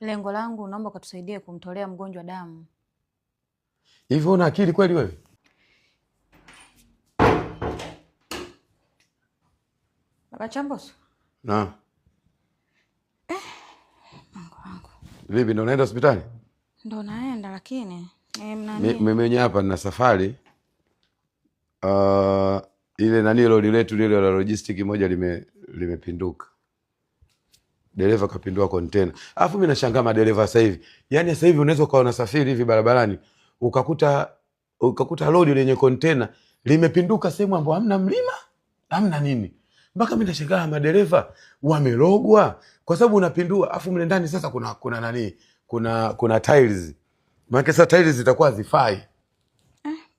Lengo langu naomba ukatusaidie kumtolea mgonjwa damu. Hivi una akili kweli wewe? Baba Chamboso? Na. Mungu wangu. Vipi ndo unaenda hospitali? Ndo naenda lakini mimi hapa nina safari. Ile nani lori letu lile la logistic moja limepinduka. Dereva kapindua container. Alafu mimi nashangaa madereva sasa hivi. Yaani sasa hivi unaweza kuwa unasafiri hivi barabarani ukakuta lori lenye container limepinduka sehemu ambapo hamna mlima, hamna nini. Mpaka mimi nashangaa madereva wamerogwa kwa sababu unapindua afu mle ndani sasa kuna nani? Kuna tiles. Maana sasa tiles zitakuwa zifai.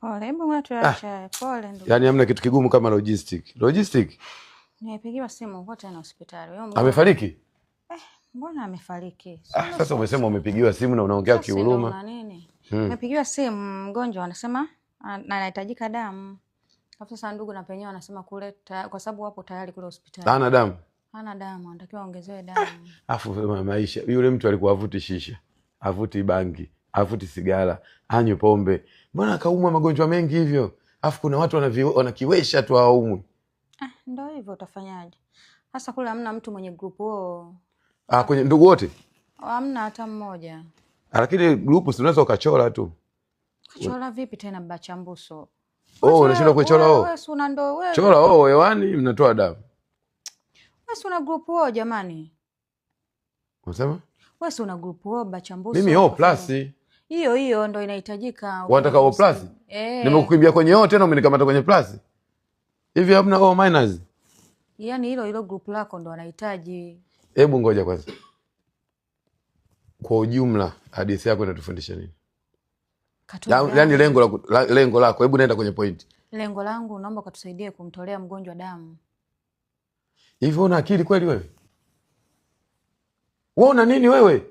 Pole, hebu unatuacha pole ndugu. Yaani hamna kitu kigumu kama logistic. Logistic? Nimepigiwa simu wote na hospitali. Amefariki? Mbona amefariki? Sasa umesema umepigiwa simu na unaongea kihuruma. Sasa nini? Nimepigiwa simu mgonjwa anasema anahitajika damu. Sasa ndugu na penyewe anasema kule kwa sababu wapo tayari kule hospitali. Hana damu? Hana damu, anatakiwa ongezewe damu. Afu maisha, yule mtu alikuwa avuti shisha, avuti bangi, avuti sigara, anywe pombe. Mbona akaumwa magonjwa mengi hivyo? Afu kuna watu wanakiwesha tu hawaumwi. Ndio hivyo utafanyaje? Sasa kule hamna mtu mwenye group huo. Kwenye ndugu wote? Hamna hata mmoja. Lakini group si unaweza ukachora tu. Kuchora vipi tena Baba Chamboso? Unashindwa kuchora wewe? Una ndo wewe. Chora hewani mnatoa damu. Wewe una group huo jamani. Unasema? Wewe una group huo Baba Chamboso. Mimi plus. Hiyo ndo inahitajika. Unataka plus? Nimekukimbia kwenye tena umenikamata kwenye plus. Hivi hamna minus? Yaani hilo group lako ndo anahitaji. Hebu ngoja kwanza. Kwa ujumla hadithi yako inatufundisha nini? Yaani lengo lako, hebu nenda kwenye point. Lengo langu naomba ukatusaidie kumtolea mgonjwa damu. Hivi una akili kweli wewe? Wewe una nini wewe?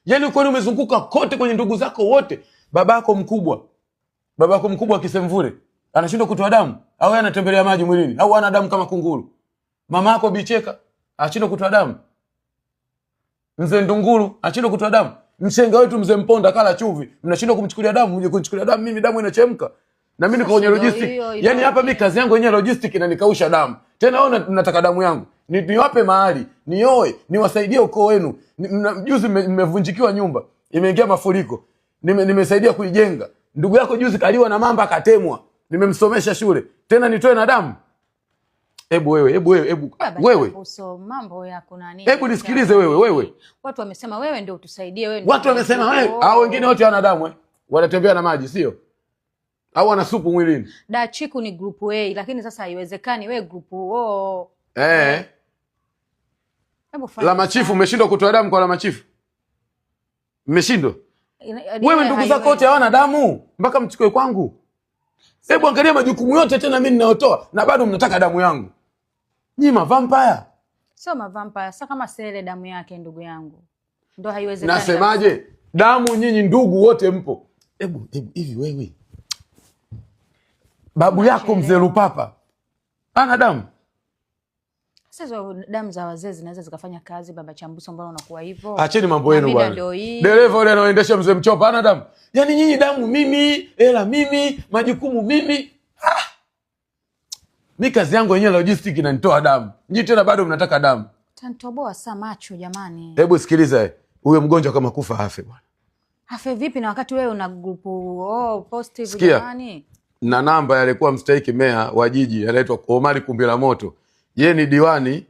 Yaani kwani umezunguka kote kwenye ndugu zako wote, babako mkubwa Kisemvule anashindwa kutoa damu au anatembelea maji mwilini au ana damu kama kunguru. Mama yako Bicheka anashindwa kutoa damu. Mzee Ndunguru anashindwa kutoa damu. Mshenga wetu Mzee Mponda kala chuvi, mnashindwa kumchukulia damu, mje kunichukulia damu, mimi damu inachemka. Na mimi niko kwenye logistic. Yaani hapa mimi kazi yangu yenyewe logistic na nikausha damu. Tena wewe unataka damu yangu. Niwape mahali, nioe, niwasaidie ukoo wenu. Juzi mmevunjikiwa nyumba, imeingia mafuriko. Nimesaidia kuijenga. Ndugu yako juzi kaliwa na mamba akatemwa. Nimemsomesha shule. Tena nitoe na damu. Hebu wewe. Mambo yako nani? Hebu nisikilize wewe. Watu wamesema wewe ndio utusaidie wewe. Watu wamesema wewe, hao wengine wote wana damu wanatembea na maji, sio? Au wana supu mwilini. Dachiku ni group A, lakini sasa haiwezekani wewe group O. La machifu umeshindwa kutoa damu kwa la machifu. Mmeshindwa? Wewe ndugu zako wote hawana damu mpaka mchukue kwangu. Hebu angalia majukumu yote tena mimi ninayotoa na bado mnataka damu yangu. Nyinyi vampire. Sio vampire, sasa kama Sele damu yake ndugu yangu. Ndio haiwezekani. Nasemaje? Damu nyinyi ndugu wote mpo. Hebu hivi wewe. Babu yako Mzee Lupapa ana damu. Sasa damu za wazee zinaweza zikafanya kazi Baba Chamboso, mbona unakuwa hivyo? Acheni mambo yenu bwana. Dereva yule anaoendesha Mzee Mchopa ana damu. Yaani nyinyi damu mimi, hela mimi, majukumu mimi. Mimi kazi yangu yenyewe logistic inanitoa damu. Nyinyi tena bado mnataka damu. Tantoboa saa macho jamani. Hebu sikiliza huyo mgonjwa kama kufa afe bwana. Afe vipi na wakati wewe una group positive jamani? Na namba yalikuwa mstahiki meya wa jiji anaitwa Omari Kumbila Moto. Yeye ni diwani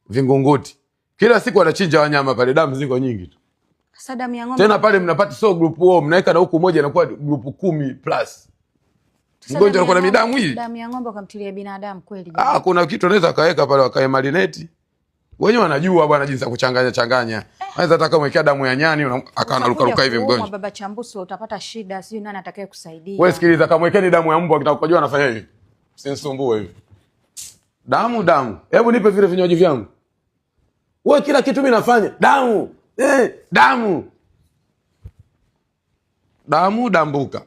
Vingunguti. Kila siku anachinja wanyama pale, damu ziko nyingi tu. Sasa damu ya ng'ombe. Tena pale mnapata group O, mnaweka na huku moja inakuwa group 10+. Mgonjwa anakuwa na midamu hii. Damu ya ng'ombe ukamtilia binadamu kweli jamani? Kuna kitu anaweza kaweka pale wakae marinate. Wenyewe wanajua bwana jinsi ya kuchanganya. Anaweza hata kumwekea damu ya nyani akawa naruka hivi mgonjwa. Baba Chamboso utapata shida, sio nani atakaye kusaidia. Wewe sikiliza, kamwekeni damu ya mbwa akitakujua anafanya hivi. Usinisumbue hivi. Damu. Hebu nipe vile vinywaji vyangu. Wewe kila kitu mimi nafanya. Damu. Damu dambuka.